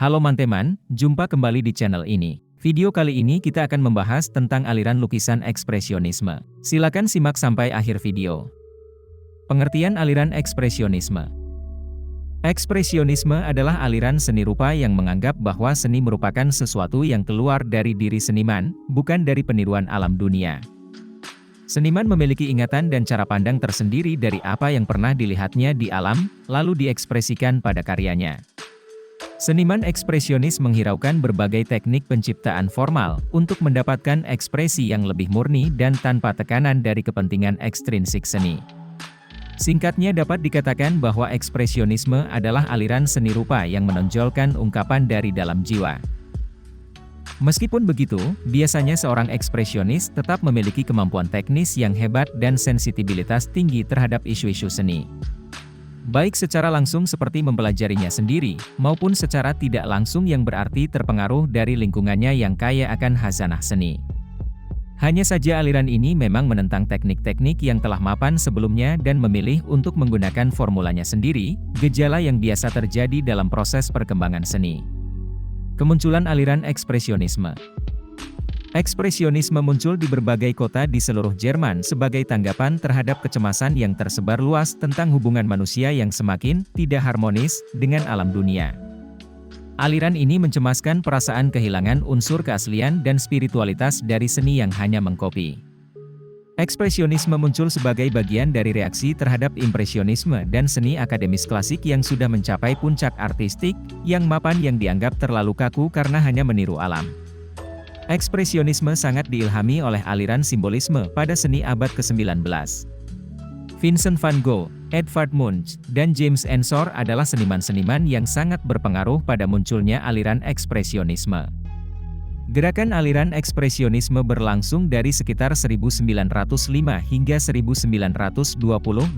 Halo teman-teman, jumpa kembali di channel ini. Video kali ini kita akan membahas tentang aliran lukisan ekspresionisme. Silakan simak sampai akhir video. Pengertian aliran ekspresionisme. Ekspresionisme adalah aliran seni rupa yang menganggap bahwa seni merupakan sesuatu yang keluar dari diri seniman, bukan dari peniruan alam dunia. Seniman memiliki ingatan dan cara pandang tersendiri dari apa yang pernah dilihatnya di alam, lalu diekspresikan pada karyanya. Seniman ekspresionis menghiraukan berbagai teknik penciptaan formal untuk mendapatkan ekspresi yang lebih murni dan tanpa tekanan dari kepentingan ekstrinsik seni. Singkatnya dapat dikatakan bahwa ekspresionisme adalah aliran seni rupa yang menonjolkan ungkapan dari dalam jiwa. Meskipun begitu, biasanya seorang ekspresionis tetap memiliki kemampuan teknis yang hebat dan sensitibilitas tinggi terhadap isu-isu seni. Baik secara langsung seperti mempelajarinya sendiri, maupun secara tidak langsung yang berarti terpengaruh dari lingkungannya yang kaya akan khazanah seni. Hanya saja aliran ini memang menentang teknik-teknik yang telah mapan sebelumnya dan memilih untuk menggunakan formulanya sendiri, gejala yang biasa terjadi dalam proses perkembangan seni. Kemunculan aliran ekspresionisme. Ekspresionisme muncul di berbagai kota di seluruh Jerman sebagai tanggapan terhadap kecemasan yang tersebar luas tentang hubungan manusia yang semakin tidak harmonis dengan alam dunia. Aliran ini mencemaskan perasaan kehilangan unsur keaslian dan spiritualitas dari seni yang hanya mengkopi. Ekspresionisme muncul sebagai bagian dari reaksi terhadap impresionisme dan seni akademis klasik yang sudah mencapai puncak artistik, yang mapan yang dianggap terlalu kaku karena hanya meniru alam. Ekspresionisme sangat diilhami oleh aliran simbolisme pada seni abad ke-19. Vincent van Gogh, Edvard Munch, dan James Ensor adalah seniman-seniman yang sangat berpengaruh pada munculnya aliran ekspresionisme. Gerakan aliran ekspresionisme berlangsung dari sekitar 1905 hingga 1920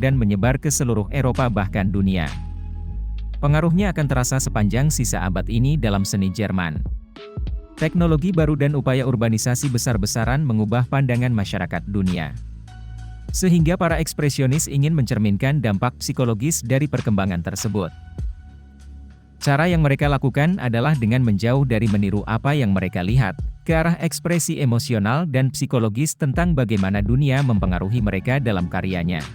dan menyebar ke seluruh Eropa bahkan dunia. Pengaruhnya akan terasa sepanjang sisa abad ini dalam seni Jerman. Teknologi baru dan upaya urbanisasi besar-besaran mengubah pandangan masyarakat dunia. Sehingga para ekspresionis ingin mencerminkan dampak psikologis dari perkembangan tersebut. Cara yang mereka lakukan adalah dengan menjauh dari meniru apa yang mereka lihat, ke arah ekspresi emosional dan psikologis tentang bagaimana dunia mempengaruhi mereka dalam karyanya.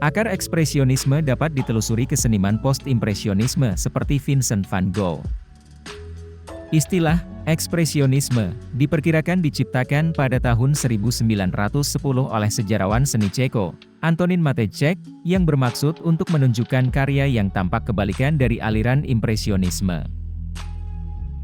Akar ekspresionisme dapat ditelusuri ke seniman post-impresionisme seperti Vincent van Gogh. Istilah ekspresionisme diperkirakan diciptakan pada tahun 1910 oleh sejarawan seni Ceko, Antonín Matejček, yang bermaksud untuk menunjukkan karya yang tampak kebalikan dari aliran impresionisme.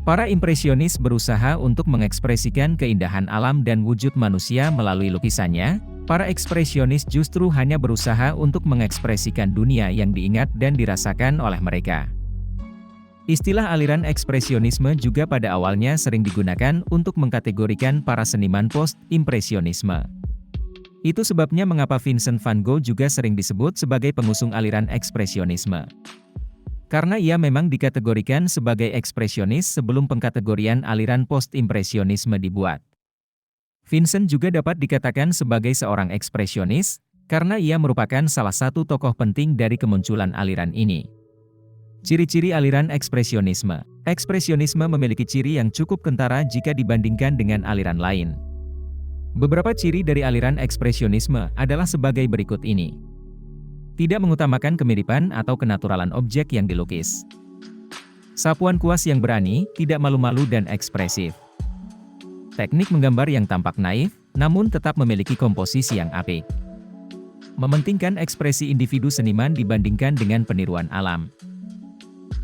Para impresionis berusaha untuk mengekspresikan keindahan alam dan wujud manusia melalui lukisannya. Para ekspresionis justru hanya berusaha untuk mengekspresikan dunia yang diingat dan dirasakan oleh mereka. Istilah aliran ekspresionisme juga pada awalnya sering digunakan untuk mengkategorikan para seniman post-impresionisme. Itu sebabnya mengapa Vincent van Gogh juga sering disebut sebagai pengusung aliran ekspresionisme. Karena ia memang dikategorikan sebagai ekspresionis sebelum pengkategorian aliran post-impresionisme dibuat. Vincent juga dapat dikatakan sebagai seorang ekspresionis, karena ia merupakan salah satu tokoh penting dari kemunculan aliran ini. Ciri-ciri aliran ekspresionisme. Ekspresionisme memiliki ciri yang cukup kentara jika dibandingkan dengan aliran lain. Beberapa ciri dari aliran ekspresionisme adalah sebagai berikut ini. Tidak mengutamakan kemiripan atau kenaturalan objek yang dilukis. Sapuan kuas yang berani, tidak malu-malu dan ekspresif. Teknik menggambar yang tampak naif, namun tetap memiliki komposisi yang apik. Mementingkan ekspresi individu seniman dibandingkan dengan peniruan alam.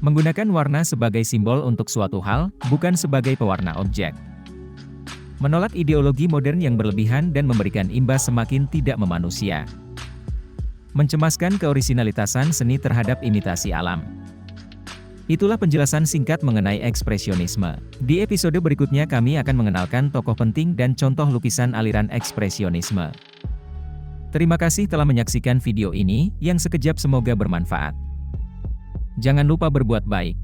Menggunakan warna sebagai simbol untuk suatu hal, bukan sebagai pewarna objek. Menolak ideologi modern yang berlebihan dan memberikan imbas semakin tidak memanusia. Mencemaskan keorisinalitasan seni terhadap imitasi alam. Itulah penjelasan singkat mengenai ekspresionisme. Di episode berikutnya kami akan mengenalkan tokoh penting dan contoh lukisan aliran ekspresionisme. Terima kasih telah menyaksikan video ini, yang sekejap semoga bermanfaat. Jangan lupa berbuat baik.